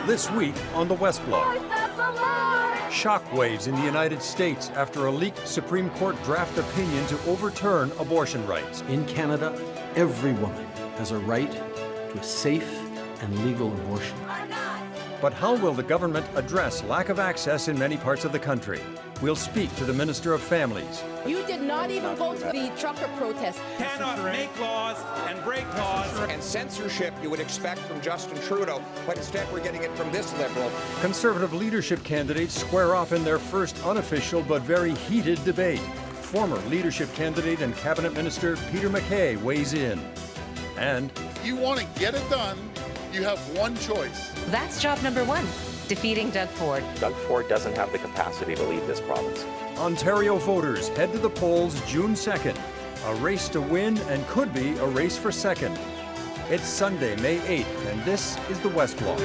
This week on the West Block. Shockwaves in the United States after a leaked Supreme Court draft opinion to overturn abortion rights. In Canada, every woman has a right to a safe and legal abortion. But how will the government address lack of access in many parts of the country? We'll speak to the Minister of Families. You did not even go to the trucker protest. Cannot make laws and break laws. And censorship you would expect from Justin Trudeau, but instead we're getting it from this Liberal. Conservative leadership candidates square off in their first unofficial but very heated debate. Former leadership candidate and cabinet minister Peter MacKay weighs in. And if you want to get it done, you have one choice. That's job number one, defeating Doug Ford. Doug Ford doesn't have the capacity to lead this province. Ontario voters head to the polls June 2nd. A race to win and could be a race for second. It's Sunday, May 8th, and this is the West Block.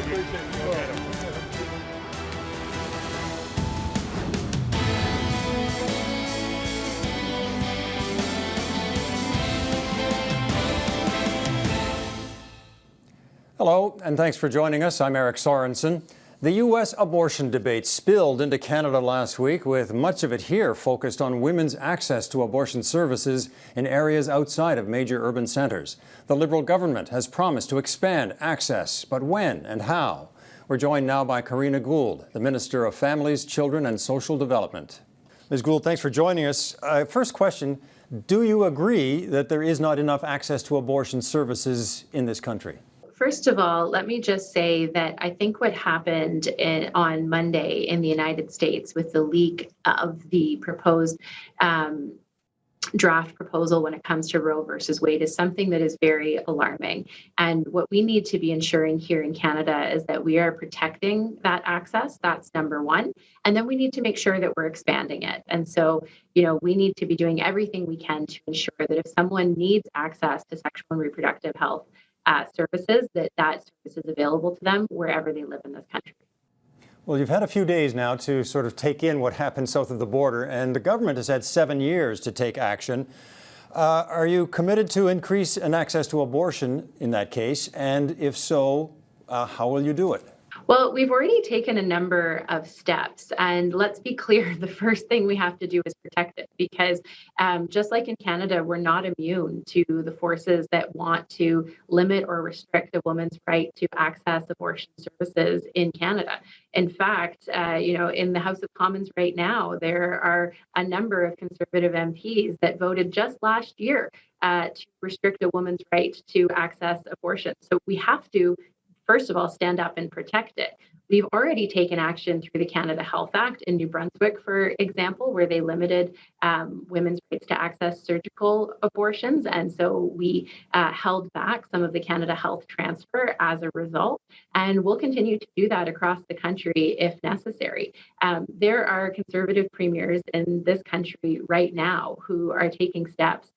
Hello, and thanks for joining us. I'm Eric Sorensen. The U.S. abortion debate spilled into Canada last week, with much of it here focused on women's access to abortion services in areas outside of major urban centres. The Liberal government has promised to expand access, but when and how? We're joined now by Karina Gould, the Minister of Families, Children and Social Development. Ms. Gould, thanks for joining us. First question, do you agree that there is not enough access to abortion services in this country? First of all, let me just say that I think what happened on Monday in the United States with the leak of the proposed draft proposal when it comes to Roe versus Wade is something that is very alarming. And what we need to be ensuring here in Canada is that we are protecting that access. That's number one. And then we need to make sure that we're expanding it. And so, we need to be doing everything we can to ensure that if someone needs access to sexual and reproductive health services, that service is available to them wherever they live in this country. Well, you've had a few days now to sort of take in what happened south of the border, and the government has had 7 years to take action. Are you committed to increase an access to abortion in that case? And if so, how will you do it? Well, we've already taken a number of steps, and let's be clear, the first thing we have to do is protect it, because just like in Canada, we're not immune to the forces that want to limit or restrict a woman's right to access abortion services in Canada. In fact, in the House of Commons right now, there are a number of Conservative MPs that voted just last year to restrict a woman's right to access abortion. So we have to first of all, stand up and protect it. We've already taken action through the Canada Health Act in New Brunswick, for example, where they limited women's rights to access surgical abortions. And so we held back some of the Canada Health transfer as a result. And we'll continue to do that across the country if necessary. There are Conservative premiers in this country right now who are taking steps,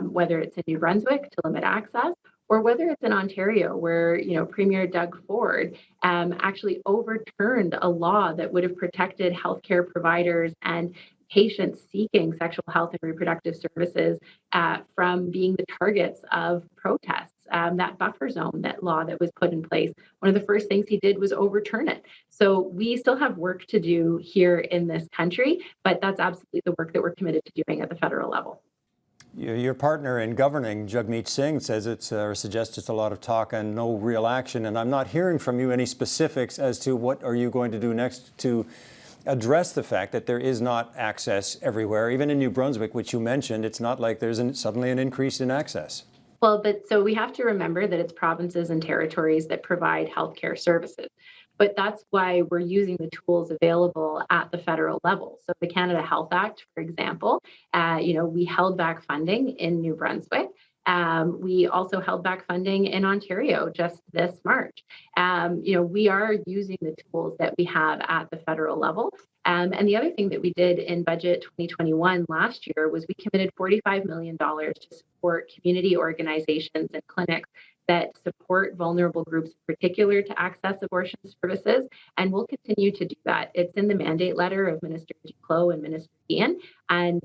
whether it's in New Brunswick to limit access, or whether it's in Ontario, where Premier Doug Ford actually overturned a law that would have protected healthcare providers and patients seeking sexual health and reproductive services from being the targets of protests. That buffer zone, that law that was put in place, one of the first things he did was overturn it. So we still have work to do here in this country, but that's absolutely the work that we're committed to doing at the federal level. Your partner in governing, Jagmeet Singh, says suggests it's a lot of talk and no real action. And I'm not hearing from you any specifics as to what are you going to do next to address the fact that there is not access everywhere. Even in New Brunswick, which you mentioned, it's not like there's suddenly an increase in access. Well, but so we have to remember that it's provinces and territories that provide healthcare services. But that's why we're using the tools available at the federal level. So the Canada Health Act, for example, we held back funding in New Brunswick. We also held back funding in Ontario just this March. We are using the tools that we have at the federal level. And the other thing that we did in budget 2021 last year was we committed $45 million to support community organizations and clinics that support vulnerable groups in particular to access abortion services, and we'll continue to do that. It's in the mandate letter of Minister Duclos and Minister Ian, and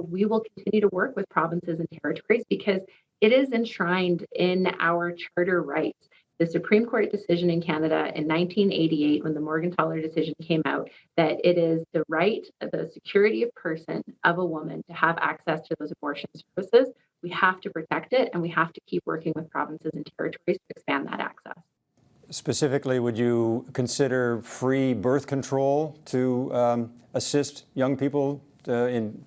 we will continue to work with provinces and territories because it is enshrined in our charter rights the Supreme Court decision in Canada in 1988, when the Morgentaler decision came out, that it is the right, the security of person of a woman to have access to those abortion services. We have to protect it, and we have to keep working with provinces and territories to expand that access. Specifically, would you consider free birth control to assist young people in,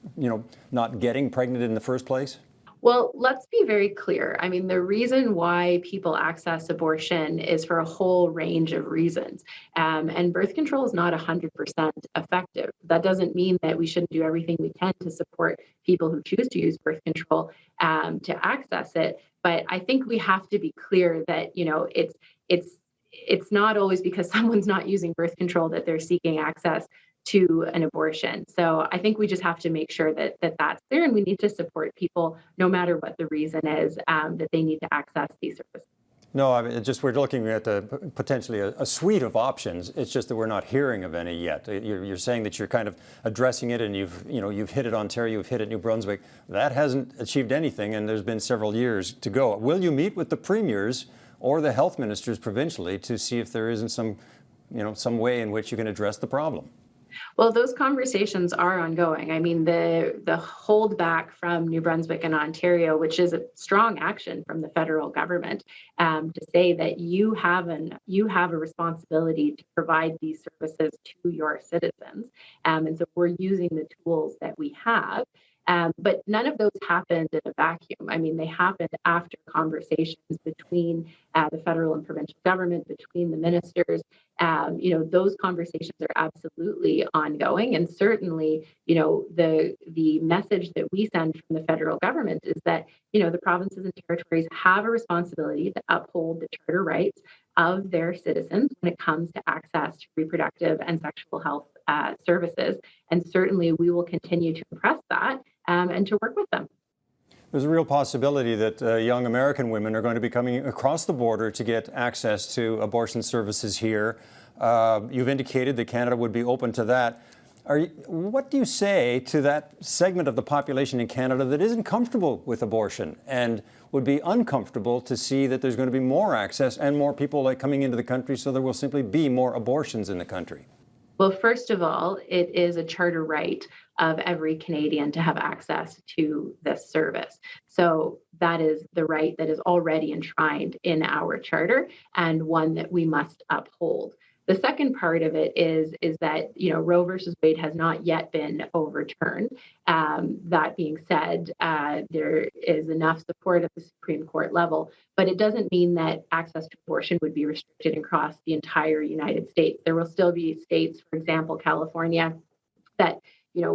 not getting pregnant in the first place? Well, let's be very clear. I mean, the reason why people access abortion is for a whole range of reasons. And birth control is not 100% effective. That doesn't mean that we shouldn't do everything we can to support people who choose to use birth control to access it. But I think we have to be clear that, it's not always because someone's not using birth control that they're seeking access to an abortion. So I think we just have to make sure that that's there, and we need to support people no matter what the reason is that they need to access these services. No, I mean, we're looking at potentially a suite of options. It's just that we're not hearing of any yet. You're saying that you're kind of addressing it, and you've hit it Ontario, you've hit it New Brunswick. That hasn't achieved anything, and there's been several years to go. Will you meet with the premiers or the health ministers provincially to see if there isn't some way in which you can address the problem? Well, those conversations are ongoing. I mean, the holdback from New Brunswick and Ontario, which is a strong action from the federal government, to say that you have a responsibility to provide these services to your citizens, and so we're using the tools that we have. But none of those happened in a vacuum. I mean, they happened after conversations between the federal and provincial government, between the ministers. Those conversations are absolutely ongoing. And certainly, the message that we send from the federal government is that, the provinces and territories have a responsibility to uphold the charter rights of their citizens when it comes to access to reproductive and sexual health services. And certainly we will continue to press that and to work with them. There's a real possibility that young American women are going to be coming across the border to get access to abortion services here. You've indicated that Canada would be open to that. What do you say to that segment of the population in Canada that isn't comfortable with abortion and would be uncomfortable to see that there's going to be more access and more people coming into the country, so there will simply be more abortions in the country? Well, first of all, it is a charter right of every Canadian to have access to this service. So that is the right that is already enshrined in our charter, and one that we must uphold. The second part of it is that, Roe versus Wade has not yet been overturned. That being said, there is enough support at the Supreme Court level, but it doesn't mean that access to abortion would be restricted across the entire United States. There will still be states, for example, California, that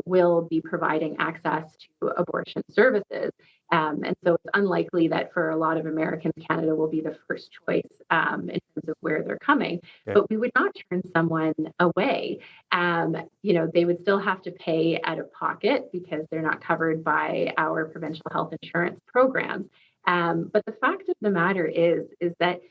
will be providing access to abortion services. And so it's unlikely that for a lot of Americans, Canada will be the first choice in terms of where they're coming. Okay. But we would not turn someone away. They would still have to pay out of pocket because they're not covered by our provincial health insurance programs. But the fact of the matter is that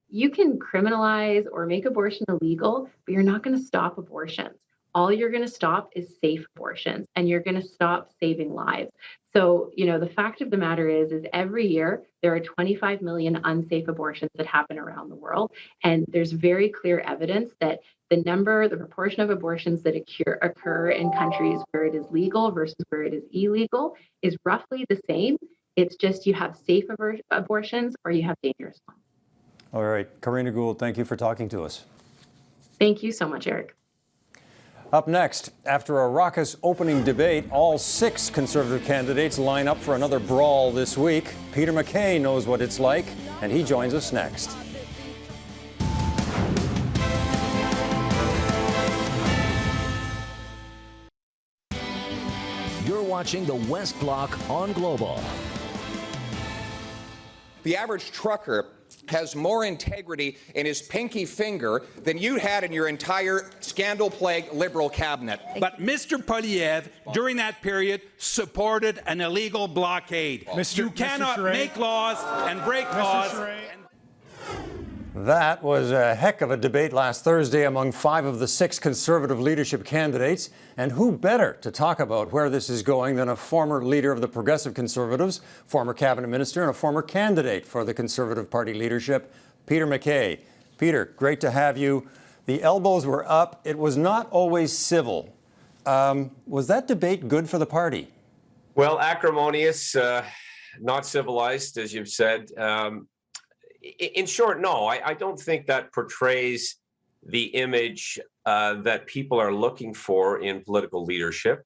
you can criminalize or make abortion illegal, but you're not going to stop abortions. All you're going to stop is safe abortions, and you're going to stop saving lives. So, the fact of the matter is every year there are 25 million unsafe abortions that happen around the world. And there's very clear evidence that the proportion of abortions that occur in countries where it is legal versus where it is illegal is roughly the same. It's just you have safe abortions or you have dangerous ones. All right. Karina Gould, thank you for talking to us. Thank you so much, Eric. Up next, after a raucous opening debate, all 6 Conservative candidates line up for another brawl this week. Peter MacKay knows what it's like, and he joins us next. You're watching the West Block on Global. The average trucker has more integrity in his pinky finger than you had in your entire scandal-plagued Liberal cabinet. But Mr. Poilievre, during that period, supported an illegal blockade. You cannot make laws and break laws. That was a heck of a debate last Thursday among 5 of the 6 Conservative leadership candidates. And who better to talk about where this is going than a former leader of the Progressive Conservatives, former cabinet minister, and a former candidate for the Conservative Party leadership, Peter MacKay. Peter, great to have you. The elbows were up. It was not always civil. Was that debate good for the party? Well, acrimonious, not civilized, as you've said. In short, no, I don't think that portrays the image that people are looking for in political leadership.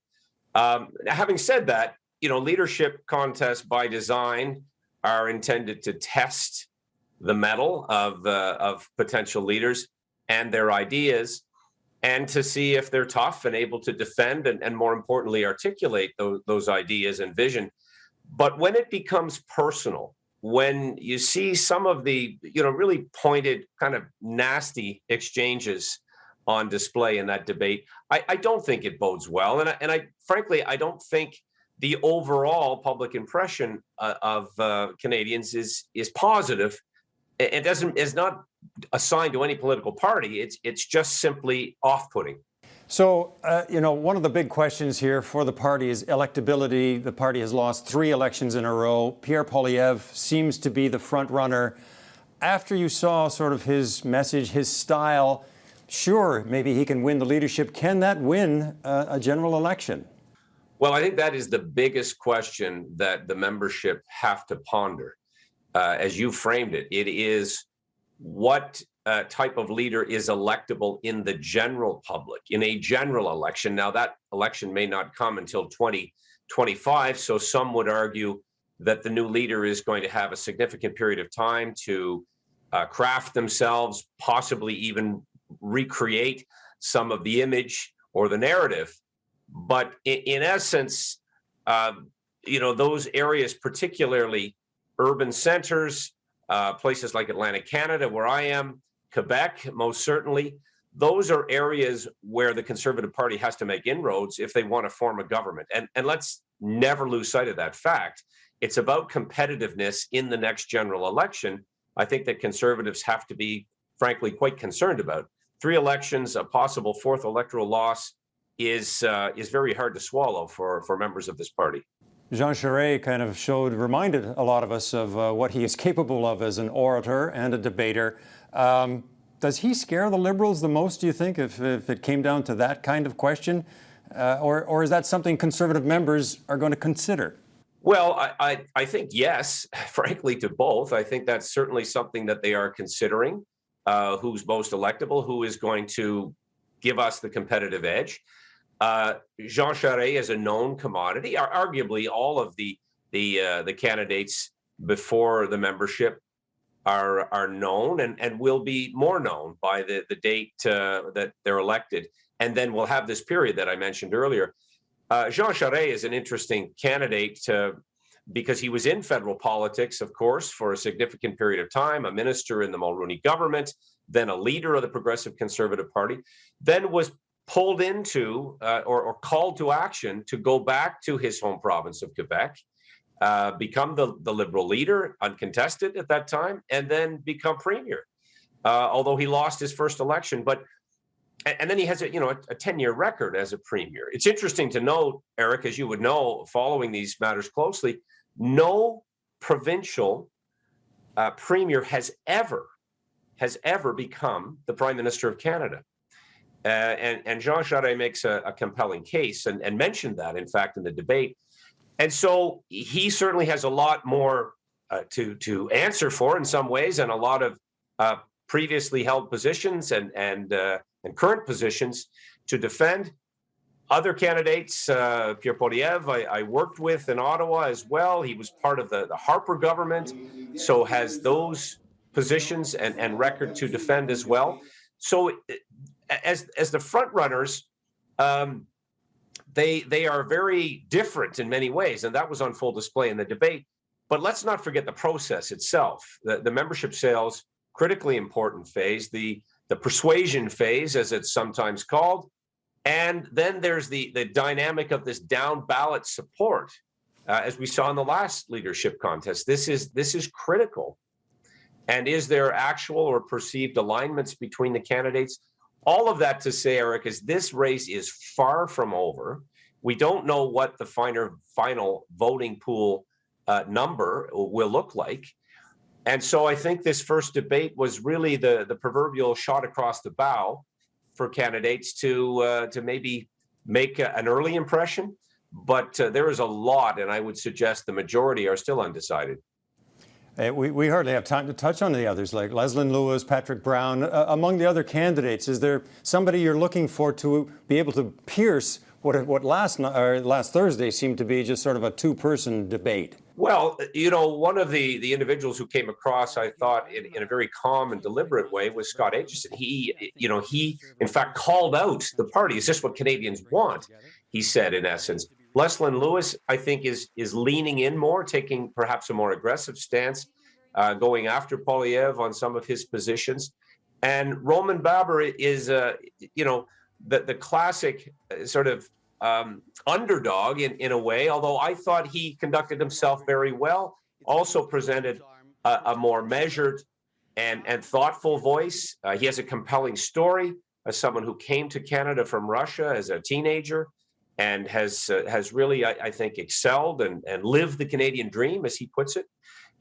Having said that, leadership contests by design are intended to test the mettle of potential leaders and their ideas, and to see if they're tough and able to defend and more importantly, articulate those ideas and vision. But when it becomes personal, when you see some of the, really pointed, kind of nasty exchanges on display in that debate, I don't think it bodes well. And I frankly, I don't think the overall public impression of Canadians is positive. It is not assigned to any political party. It's just simply off-putting. So, one of the big questions here for the party is electability. The party has lost 3 elections in a row. Pierre Poilievre seems to be the front runner. After you saw sort of his message, his style, sure, maybe he can win the leadership. Can that win a general election? Well, I think that is the biggest question that the membership have to ponder. As you framed it, it is what type of leader is electable in the general public, in a general election. Now, that election may not come until 2025, so some would argue that the new leader is going to have a significant period of time to craft themselves, possibly even recreate some of the image or the narrative. But in essence, those areas, particularly urban centers, places like Atlantic Canada, where I am, Quebec, most certainly, those are areas where the Conservative Party has to make inroads if they want to form a government. And let's never lose sight of that fact. It's about competitiveness in the next general election. I think that Conservatives have to be, frankly, quite concerned about. 3 elections, a possible 4th electoral loss is very hard to swallow for members of this party. Jean Charest kind of reminded a lot of us of what he is capable of as an orator and a debater. Does he scare the Liberals the most, do you think, if it came down to that kind of question? Or is that something Conservative members are going to consider? Well, I think yes, frankly, to both. I think that's certainly something that they are considering, who's most electable, who is going to give us the competitive edge. Jean Charest is a known commodity. Arguably, all of the candidates before the membership are known and will be more known by the date that they're elected. And then we'll have this period that I mentioned earlier. Jean Charest is an interesting candidate because he was in federal politics, of course, for a significant period of time, a minister in the Mulroney government, then a leader of the Progressive Conservative Party, then was pulled into or called to action to go back to his home province of Quebec, become the Liberal leader, uncontested at that time, and then become premier, although he lost his first election. And then he has a 10-year record as a premier. It's interesting to note, Eric, as you would know, following these matters closely, no provincial premier has ever become the Prime Minister of Canada. And Jean Charest makes a compelling case and mentioned that, in fact, in the debate. And so he certainly has a lot more to answer for in some ways, and a lot of previously held positions and current positions to defend. Other candidates, Pierre Poilievre, I worked with in Ottawa as well. He was part of the Harper government, so has those positions and record to defend as well. So as the front runners, they are very different in many ways, and that was on full display in the debate. But let's not forget the process itself. The membership sales, critically important phase, the persuasion phase, as it's sometimes called, and then there's the dynamic of this down ballot support, as we saw in the last leadership contest. This is critical. And is there actual or perceived alignments between the candidates? All of that to say, Eric, is this race is far from over. We don't know what the final voting pool number will look like. And so I think this first debate was really the proverbial shot across the bow for candidates to maybe make an early impression. But there is a lot, and I would suggest the majority are still undecided. We hardly have time to touch on the others, like Leslyn Lewis, Patrick Brown. Among the other candidates, is there somebody you're looking for to be able to pierce what last Thursday seemed to be just sort of a two-person debate? Well, one of the individuals who came across, I thought, in a very calm and deliberate way was Scott Aitchison. He in fact called out the party. Is this what Canadians want? He said, in essence. Leslyn Lewis, I think, is leaning in more, taking perhaps a more aggressive stance, going after Poilievre on some of his positions. And Roman Baber is, the classic sort of underdog in a way, although I thought he conducted himself very well, also presented a more measured and thoughtful voice. He has a compelling story as someone who came to Canada from Russia as a teenager and has really, I think, excelled and lived the Canadian dream, as he puts it.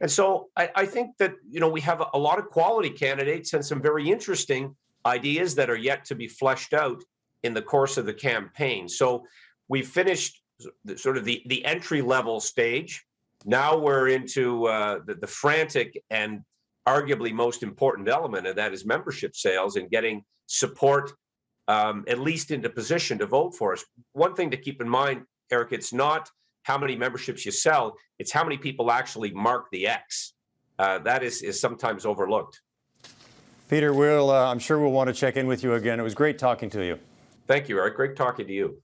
And so I think that, we have a lot of quality candidates and some very interesting ideas that are yet to be fleshed out in the course of the campaign. So we finished the entry level stage. Now we're into the frantic and arguably most important element, and that is membership sales and getting support at least into position to vote for us. One thing to keep in mind, Eric, it's not how many memberships you sell, it's how many people actually mark the X. That is sometimes overlooked. Peter, I'm sure we'll want to check in with you again. It was great talking to you. Thank you, Eric. Great talking to you.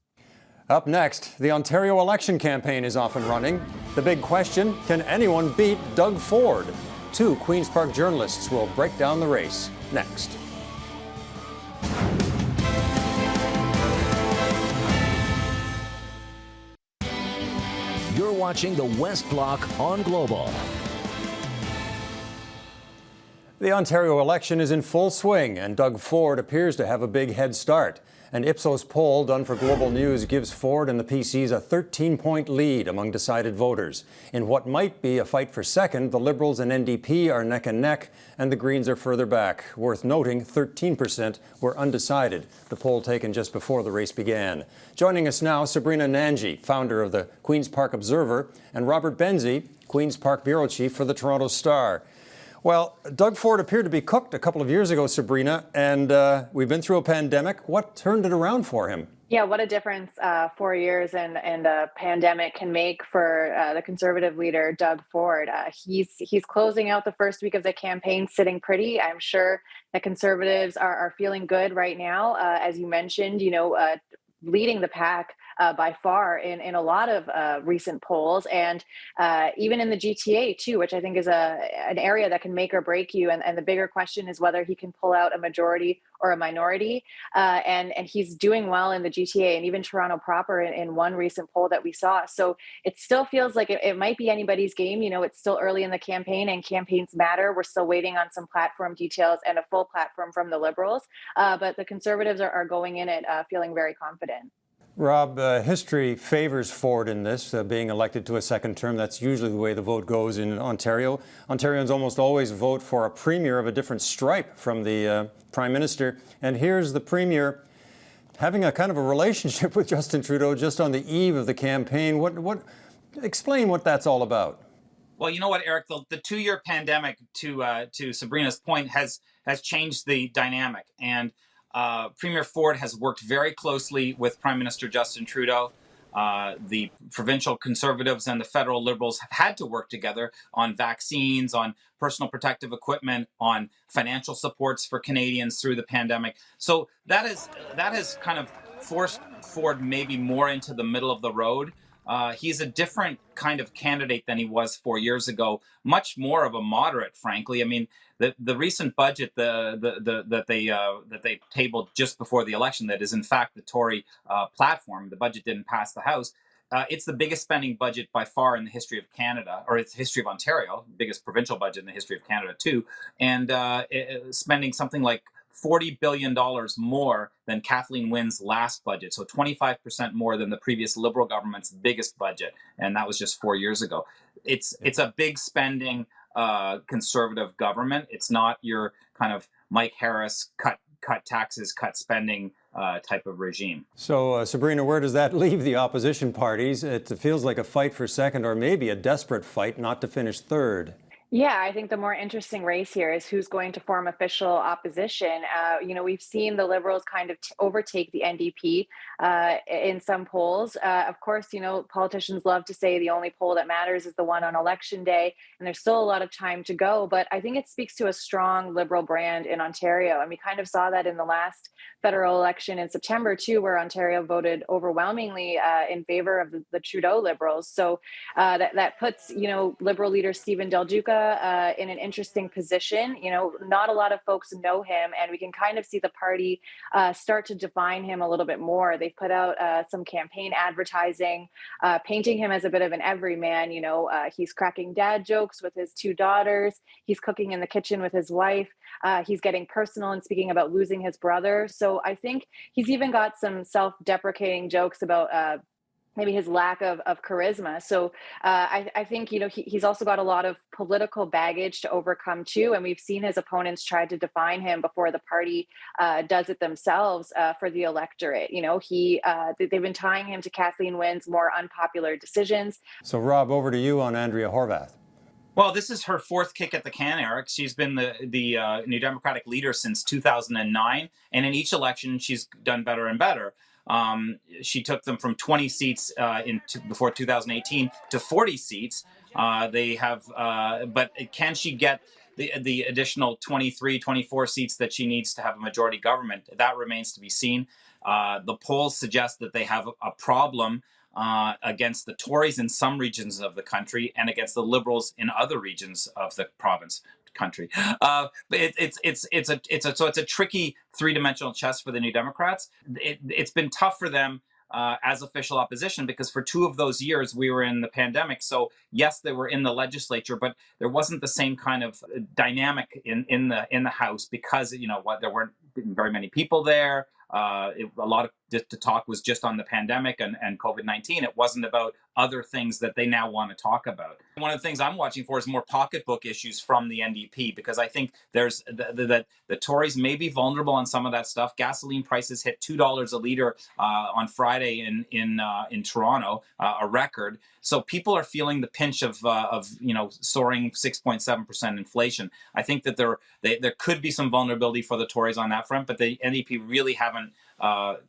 Up next, the Ontario election campaign is off and running. The big question, can anyone beat Doug Ford? Two Queen's Park journalists will break down the race. Next. You're watching the West Block on Global. The Ontario election is in full swing, and Doug Ford appears to have a big head start. An Ipsos poll done for Global News gives Ford and the PCs a 13-point lead among decided voters. In what might be a fight for second, the Liberals and NDP are neck and neck, and the Greens are further back. Worth noting, 13% were undecided, the poll taken just before the race began. Joining us now, Sabrina Nanji, founder of the Queen's Park Observer, and Robert Benzie, Queen's Park bureau chief for the Toronto Star. Well, Doug Ford appeared to be cooked a couple of years ago, Sabrina, and we've been through a pandemic. What turned it around for him? Yeah, what a difference 4 years and a pandemic can make for the Conservative leader, Doug Ford. He's closing out the first week of the campaign sitting pretty. I'm sure that Conservatives are feeling good right now. As you mentioned, leading the pack by far in a lot of recent polls, and even in the GTA too, which I think is an area that can make or break you. And the bigger question is whether he can pull out a majority or a minority. And he's doing well in the GTA and even Toronto proper in one recent poll that we saw. So it still feels like it might be anybody's game. It's still early in the campaign and campaigns matter. We're still waiting on some platform details and a full platform from the Liberals. But the Conservatives are going in it feeling very confident. Rob, history favors Ford in this, being elected to a second term. That's usually the way the vote goes in Ontario. Ontarians almost always vote for a premier of a different stripe from the Prime Minister. And here's the premier having a kind of a relationship with Justin Trudeau just on the eve of the campaign. Explain what that's all about. Well, you know what, Eric, the 2-year pandemic, to Sabrina's point, has changed the dynamic. And Premier Ford has worked very closely with Prime Minister Justin Trudeau. The provincial Conservatives and the federal Liberals have had to work together on vaccines, on personal protective equipment, on financial supports for Canadians through the pandemic. So that has kind of forced Ford maybe more into the middle of the road. He's a different kind of candidate than he was 4 years ago, much more of a moderate, frankly. I mean, the recent budget that they tabled just before the election, that is in fact the Tory platform. The budget didn't pass the House. It's the biggest spending budget by far in the history of Canada, or it's the history of Ontario, biggest provincial budget in the history of Canada too, and spending something like $40 billion more than Kathleen Wynne's last budget. So 25% more than the previous Liberal government's biggest budget. And that was just 4 years ago. It's a big spending conservative government. It's not your kind of Mike Harris cut taxes, cut spending type of regime. So, Sabrina, where does that leave the opposition parties? It feels like a fight for second, or maybe a desperate fight not to finish third. Yeah, I think the more interesting race here is who's going to form official opposition. We've seen the Liberals kind of overtake the NDP in some polls. Of course, politicians love to say the only poll that matters is the one on election day, and there's still a lot of time to go. But I think it speaks to a strong Liberal brand in Ontario. And we kind of saw that in the last federal election in September, too, where Ontario voted overwhelmingly in favor of the Trudeau Liberals. So that puts, Liberal leader Stephen Del Duca in an interesting position. Not a lot of folks know him, and we can kind of see the party start to define him a little bit more. They've put out some campaign advertising, painting him as a bit of an everyman. He's cracking dad jokes with his two daughters. He's cooking in the kitchen with his wife. He's getting personal and speaking about losing his brother. So I think he's even got some self-deprecating jokes about maybe his lack of charisma. So I think, he's also got a lot of political baggage to overcome too. And we've seen his opponents try to define him before the party does it themselves for the electorate. They've been tying him to Kathleen Wynne's more unpopular decisions. So, Rob, over to you on Andrea Horwath. Well, this is her fourth kick at the can, Eric. She's been the New Democratic leader since 2009. And in each election, she's done better and better. She took them from 20 seats before 2018 to 40 seats. But can she get the additional 23, 24 seats that she needs to have a majority government? That remains to be seen. The polls suggest that they have a problem against the Tories in some regions of the country and against the Liberals in other regions of the country. It's a tricky three-dimensional chess for the New Democrats. It's been tough for them as official opposition because for 2 of those years we were in the pandemic. So yes, they were in the legislature, but there wasn't the same kind of dynamic in the House because there weren't very many people there. A lot of the talk was just on the pandemic and COVID-19. It wasn't about other things that they now want to talk about. One of the things I'm watching for is more pocketbook issues from the NDP, because I think there's that the Tories may be vulnerable on some of that stuff. Gasoline prices hit $2 a liter on Friday in Toronto, a record. So people are feeling the pinch of soaring 6.7% inflation. I think that there could be some vulnerability for the Tories on that front, but the NDP really haven't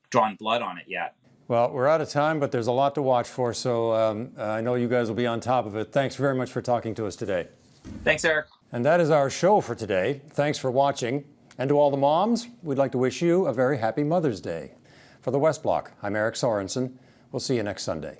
drawn blood on it yet. Well, we're out of time, but there's a lot to watch for, so I know you guys will be on top of it. Thanks very much for talking to us today. Thanks, Eric. And that is our show for today. Thanks for watching. And to all the moms, we'd like to wish you a very happy Mother's Day. For the West Block, I'm Eric Sorensen. We'll see you next Sunday.